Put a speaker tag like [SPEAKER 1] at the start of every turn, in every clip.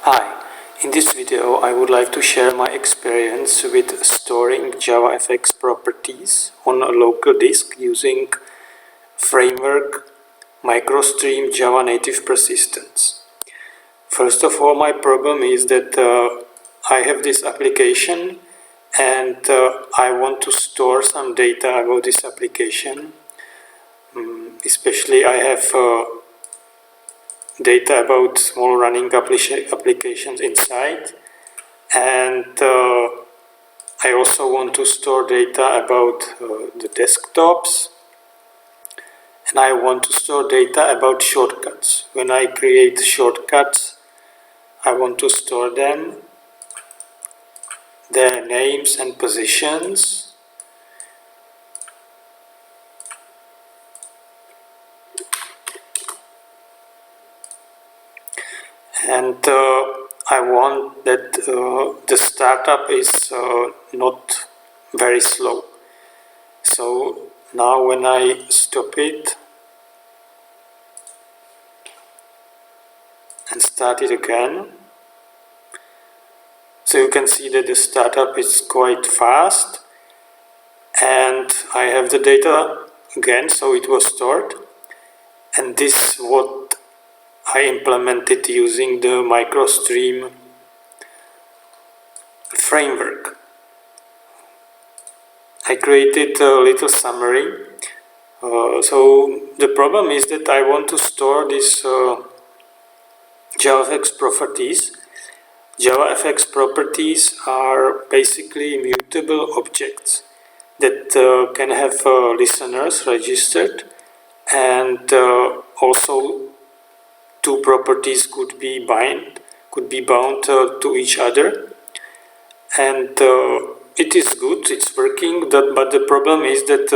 [SPEAKER 1] Hi, in this video I would like to share my experience with storing JavaFX properties on a local disk using framework MicroStream Java-Native Persistence. First of all, my problem is that I have this application and I want to store some data about this application. Especially I have data about small running applications inside, and I also want to store data about the desktops, and I want to store data about shortcuts. When I create shortcuts, I want to store them, their names and positions, and I want that the startup is not very slow. So now when I stop it and start it again, so you can see that the startup is quite fast, and I have the data again, so it was stored, and this is what I implemented using the MicroStream framework. I created a little summary. So the problem is that I want to store these JavaFX properties. JavaFX properties are basically mutable objects that can have listeners registered, and also two properties could be bound to each other, and it is good, it's working, but the problem is that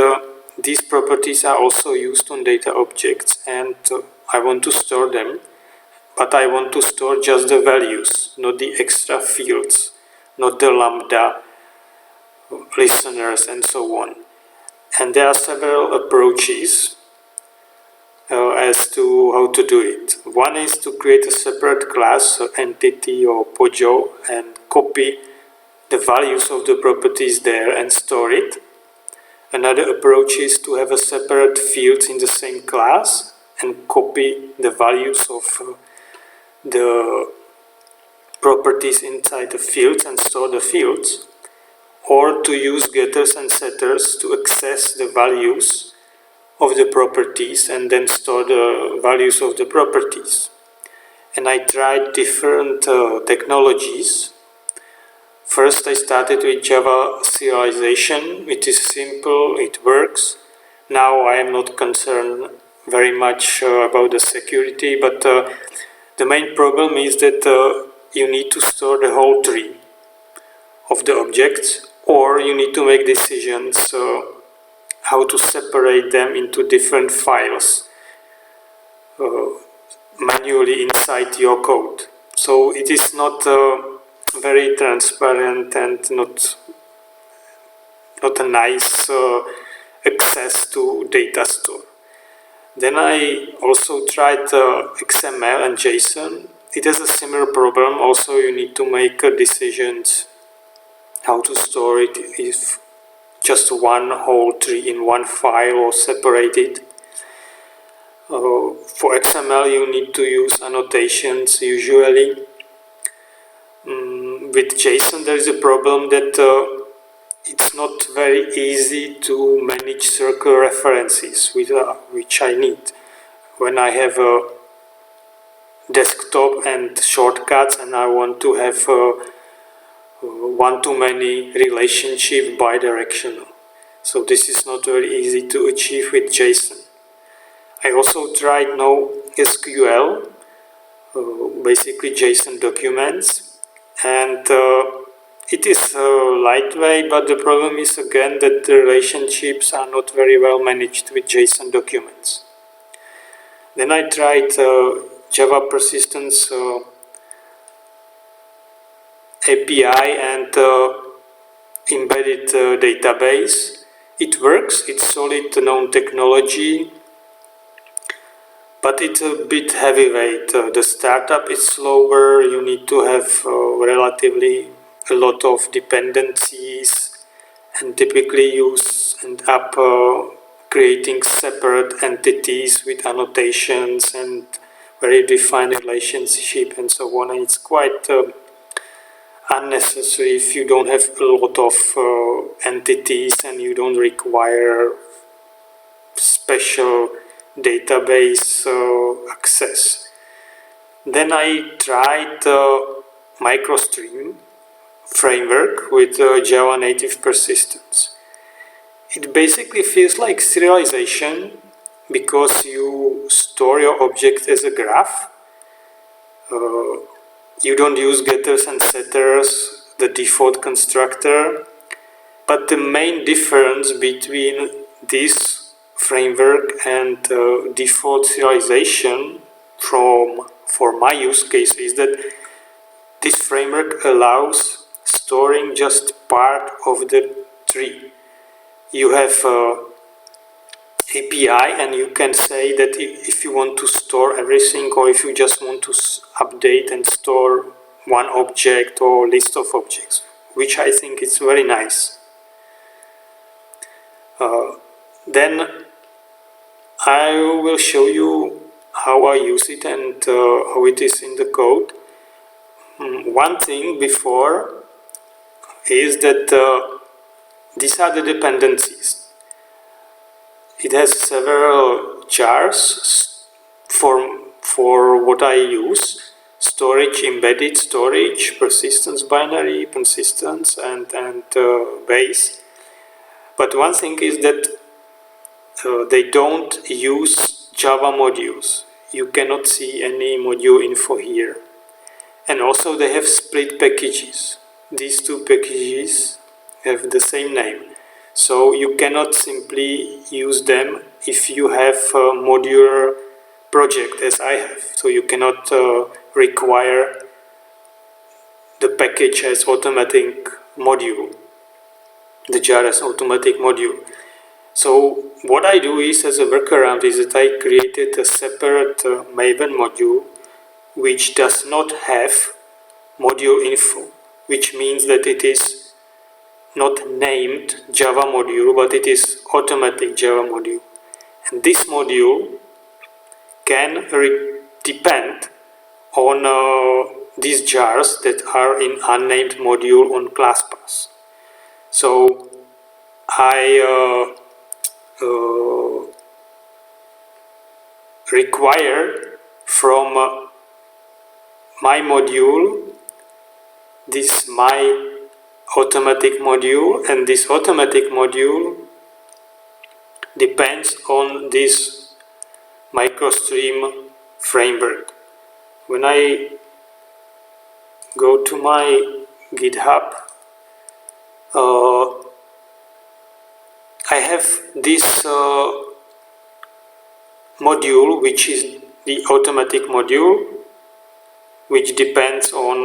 [SPEAKER 1] these properties are also used on data objects, and I want to store them, but I want to store just the values, not the extra fields, not the lambda, listeners, and so on. And there are several approaches as to how to do it. One is to create a separate class, entity or pojo, and copy the values of the properties there and store it. Another approach is to have a separate fields in the same class and copy the values of the properties inside the fields and store the fields, or to use getters and setters to access the values of the properties and then store the values of the properties. And I tried different technologies. First I started with Java serialization. It is simple, it works. Now I am not concerned very much about the security, but the main problem is that you need to store the whole tree of the objects, or you need to make decisions how to separate them into different files manually inside your code. So it is not very transparent and not a nice access to data store. Then I also tried XML and JSON. It has a similar problem. Also you need to make decisions how to store it, if just one whole tree in one file or separate it. For XML you need to use annotations usually. With JSON there is a problem that it's not very easy to manage circle references, which I need. When I have a desktop and shortcuts and I want to have one-to-many relationship bidirectional. So this is not very easy to achieve with JSON. I also tried NoSQL, basically JSON documents, and it is lightweight, but the problem is again that the relationships are not very well managed with JSON documents. Then I tried Java Persistence API and embedded database. It works, it's solid known technology, but it's a bit heavyweight. The startup is slower, you need to have relatively a lot of dependencies, and typically you end up creating separate entities with annotations and very defined relationship and so on, and it's quite unnecessary if you don't have a lot of entities and you don't require special database access. Then I tried MicroStream framework with Java-Native Persistence. It basically feels like serialization because you store your object as a graph. You don't use getters and setters, the default constructor. But the main difference between this framework and default serialization for my use case is that this framework allows storing just part of the tree. You have API and you can say that if you want to store everything or if you just want to update and store one object or list of objects, which I think is very nice. Then I will show you how I use it and how it is in the code. One thing before is that these are the dependencies. It has several jars for what I use: storage, embedded storage, persistence binary, persistence, and base. But one thing is that they don't use Java modules. You cannot see any module info here. And also they have split packages. These two packages have the same name. So you cannot simply use them if you have a modular project as I have. So you cannot require the package as automatic module, the jar as automatic module. So what I do is, as a workaround, is that I created a separate Maven module which does not have module info, which means that it is not named Java module, but it is automatic Java module. And this module can depend on these jars that are in unnamed module on ClassPass. So I require from my module this my automatic module, and this automatic module depends on this MicroStream framework. When I go to my GitHub, I have this module, which is the automatic module, which depends on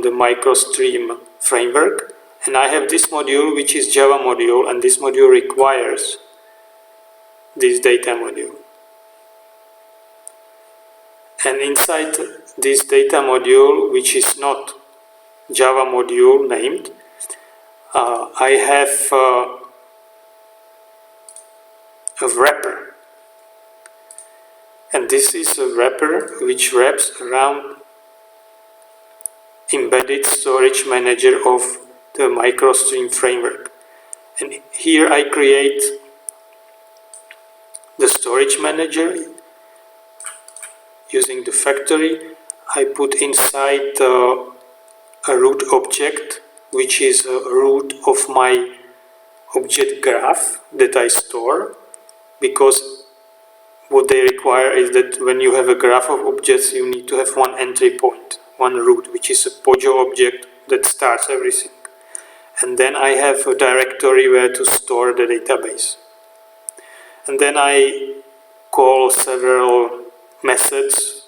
[SPEAKER 1] the MicroStream framework, and I have this module which is Java module, and this module requires this data module. And inside this data module, which is not Java module named, I have a wrapper, and this is a wrapper which wraps around embedded storage manager of the MicroStream framework. And here I create the storage manager using the factory. I put inside a root object, which is a root of my object graph that I store, because what they require is that when you have a graph of objects, you need to have one entry point, one root, which is a POJO object that starts everything. And then I have a directory where to store the database. And then I call several methods.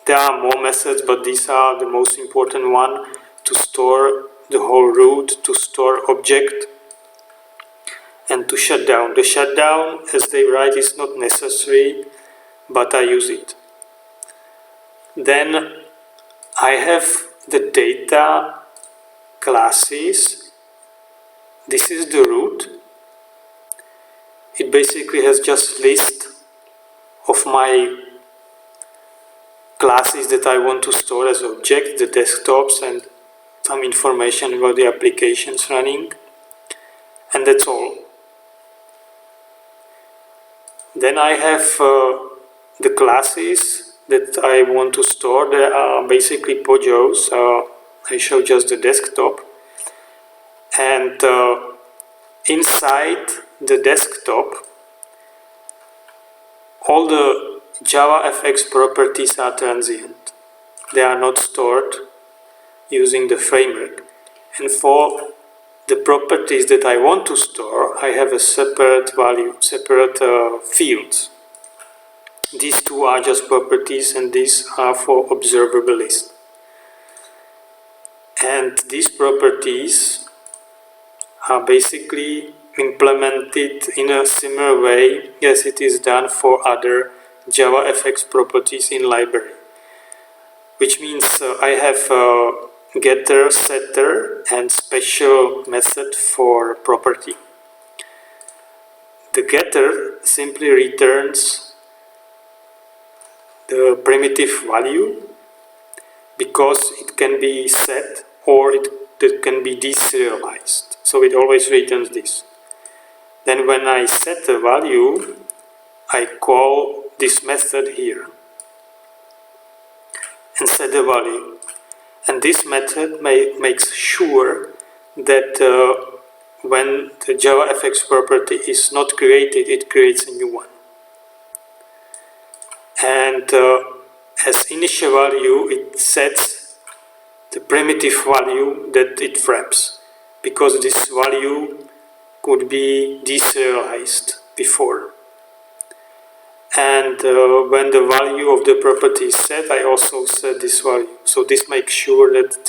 [SPEAKER 1] There are more methods, but these are the most important one: to store the whole root, to store object, and to shut down. The shutdown, as they write, is not necessary. but I use it. Then I have the data classes. This is the root. It basically has just list of my classes that I want to store as objects, the desktops, and some information about the applications running, and that's all. Then I have the classes that I want to store. They are basically POJOs. I show just the desktop, and inside the desktop all the JavaFX properties are transient. They are not stored using the framework. And for the properties that I want to store, I have a separate value, separate fields. These two are just properties, and these are for observable list. And these properties are basically implemented in a similar way as it is done for other JavaFX properties in library. Which means I have a getter, setter, and special method for property. The getter simply returns the primitive value because it can be set or it can be deserialized. So it always returns this. Then when I set the value, I call this method here and set the value. And this method makes sure that when the JavaFX property is not created, it creates a new one. And as initial value, it sets the primitive value that it wraps, because this value could be deserialized before. And when the value of the property is set, I also set this value. So this makes sure that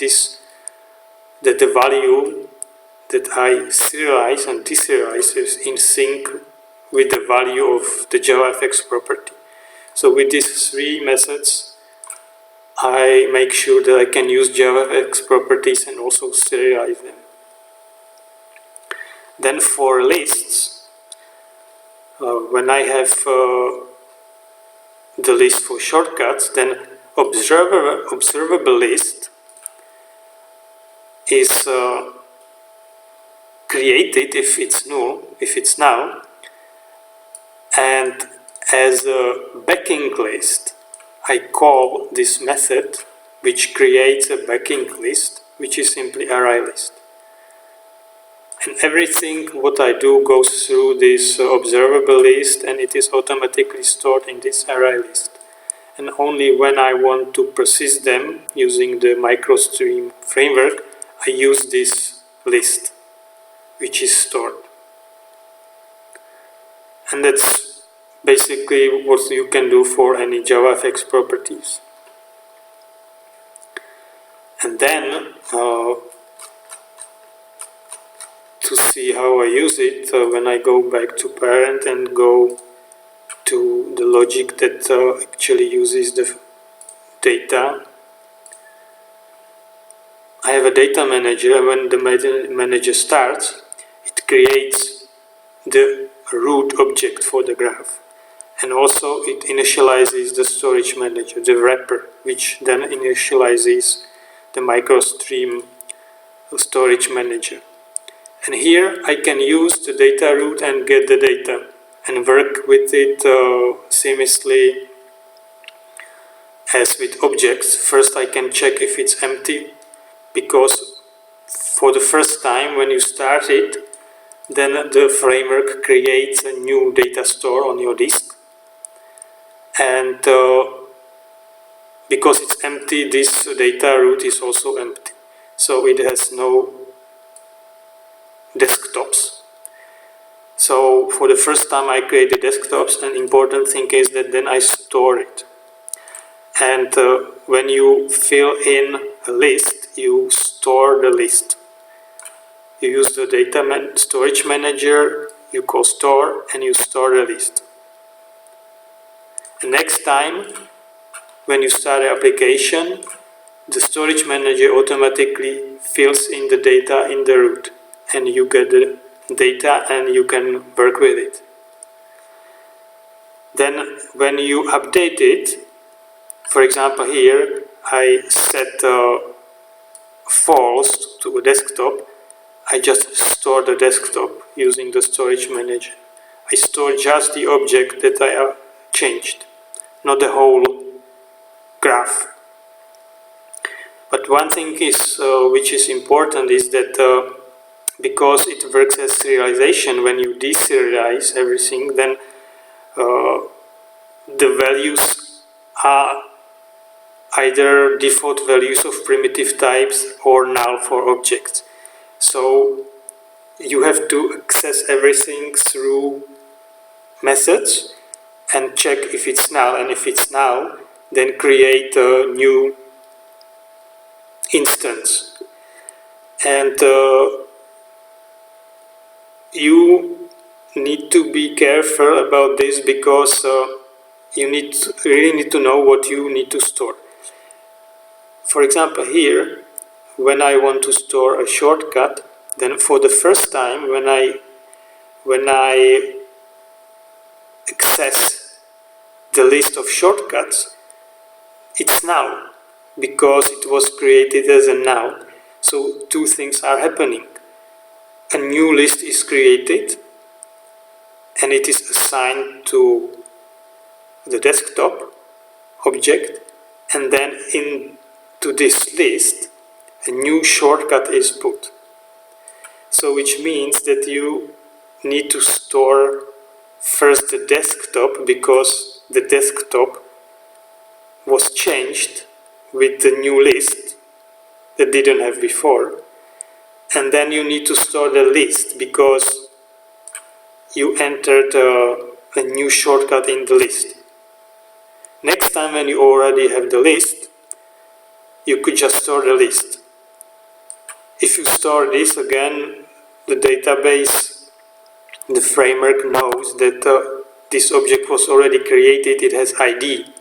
[SPEAKER 1] the value that I serialize and deserialize is in sync with the value of the JavaFX property. So with these three methods, I make sure that I can use JavaFX properties and also serialize them. Then for lists, when I have the list for shortcuts, then observable list is created if it's null, if it's null, and as a backing list, I call this method which creates a backing list, which is simply array list. And everything what I do goes through this observable list, and it is automatically stored in this array list. And only when I want to persist them using the MicroStream framework, I use this list, which is stored. And that's basically what you can do for any JavaFX properties. And then to see how I use it, when I go back to parent and go to the logic that actually uses the data, I have a data manager, and when the manager starts, it creates the root object for the graph. And also it initializes the storage manager, the wrapper, which then initializes the MicroStream storage manager. And here I can use the data root and get the data and work with it seamlessly as with objects. First I can check if it's empty, because for the first time when you start it, then the framework creates a new data store on your disk. And because it's empty, this data root is also empty. So it has no desktops. So for the first time I create the desktops, and important thing is that then I store it. And when you fill in a list, you store the list. You use the data storage manager, you call store, and you store the list. The next time when you start the application, the storage manager automatically fills in the data in the root, and you get the data and you can work with it. Then when you update it, for example here I set false to a desktop, I just store the desktop using the storage manager. I store just the object that I changed, not the whole graph. But one thing is, which is important is that because it works as serialization, when you deserialize everything, then the values are either default values of primitive types or null for objects. So you have to access everything through methods and check if it's null, and if it's null, then create a new instance. And you need to be careful about this because you really need to know what you need to store. For example, here, when I want to store a shortcut, then for the first time when I access the list of shortcuts, it's null because it was created as a null. So two things are happening. A new list is created and it is assigned to the desktop object, and then into this list a new shortcut is put. So which means that you need to store first the desktop because the desktop was changed with the new list that didn't have before, and then you need to store the list because you entered a new shortcut in the list. Next time when you already have the list, you could just store the list. If you store this again, the database, the framework knows that this object was already created, it has ID,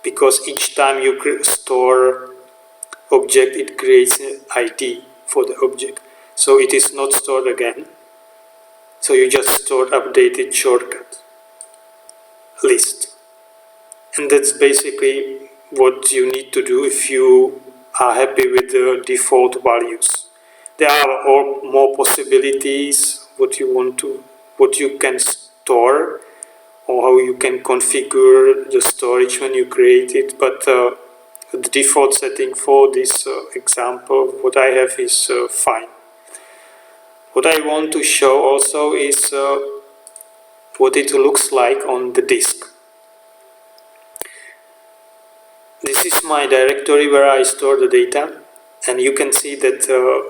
[SPEAKER 1] because each time you store object, it creates an ID for the object. So it is not stored again. So you just store updated shortcut list. And that's basically what you need to do if you are happy with the default values. There are all more possibilities what you can store or how you can configure the storage when you create it, but the default setting for this example, what I have, is fine. What I want to show also is what it looks like on the disk. This is my directory where I store the data, and you can see that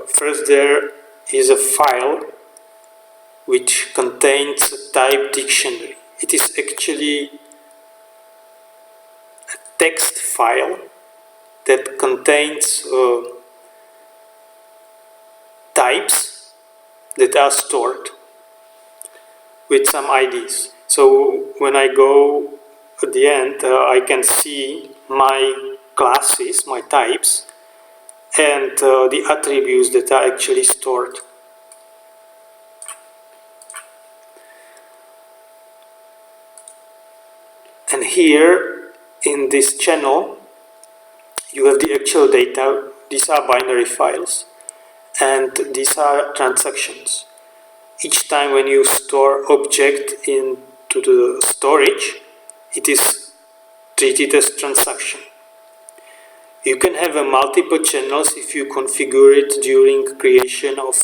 [SPEAKER 1] first there is a file which contains a type dictionary. It is actually a text file that contains types that are stored with some IDs. So when I go at the end, I can see my classes, my types, and the attributes that are actually stored. And here in this channel you have the actual data. These are binary files and these are transactions. Each time when you store object into the storage, it is treated as transaction. You can have multiple channels if you configure it during creation of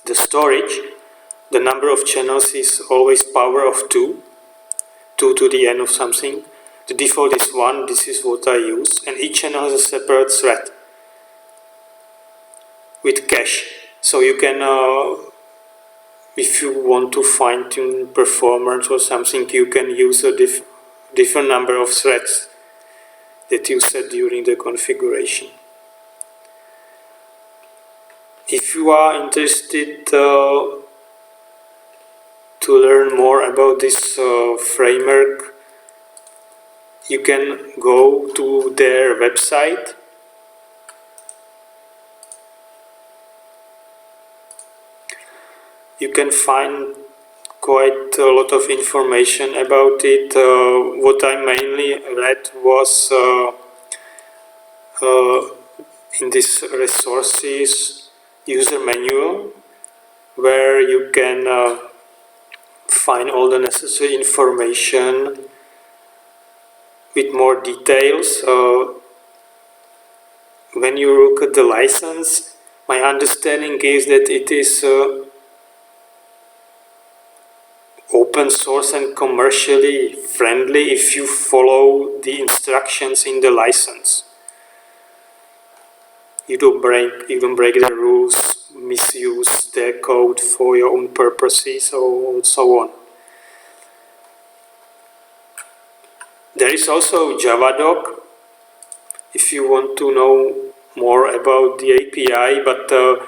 [SPEAKER 1] the storage. The number of channels is always power of 2 to the n of something. The default is 1, this is what I use, and each channel has a separate thread with cache. So you can, if you want to fine-tune performance or something, you can use a different number of threads that you set during the configuration. If you are interested to to learn more about this framework, you can go to their website. You can find quite a lot of information about it. What I mainly read was in this resources user manual, where you can find all the necessary information with more details. When you look at the license, my understanding is that it is open source and commercially friendly if you follow the instructions in the license. You don't break the rules, misuse the code for your own purposes, or so on. There is also Javadoc if you want to know more about the API, but a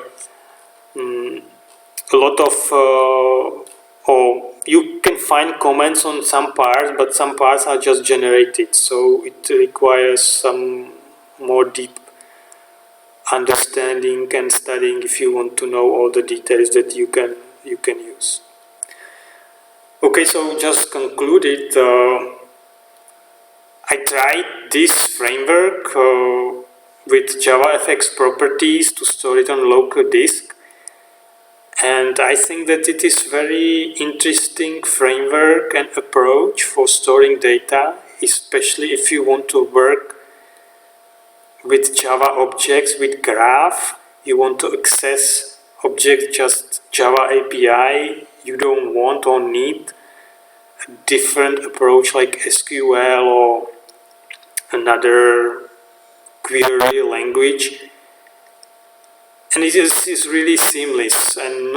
[SPEAKER 1] lot of or you can find comments on some parts, but some parts are just generated, so it requires some more deep understanding and studying if you want to know all the details that you can use. Okay, so just concluded. I tried this framework with JavaFX properties to store it on local disk, and I think that it is very interesting framework and approach for storing data, especially if you want to work with Java objects, with graph. You want to access objects just Java API. You don't want or need a different approach like SQL or another query language, and it is really seamless and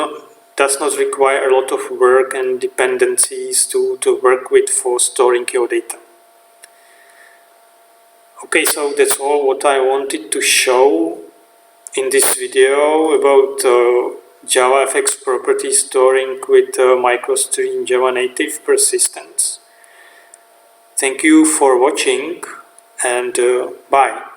[SPEAKER 1] does not require a lot of work and dependencies to work with for storing your data. Okay, so that's all what I wanted to show in this video about JavaFX property storing with MicroStream Java-Native Persistence. Thank you for watching, and bye.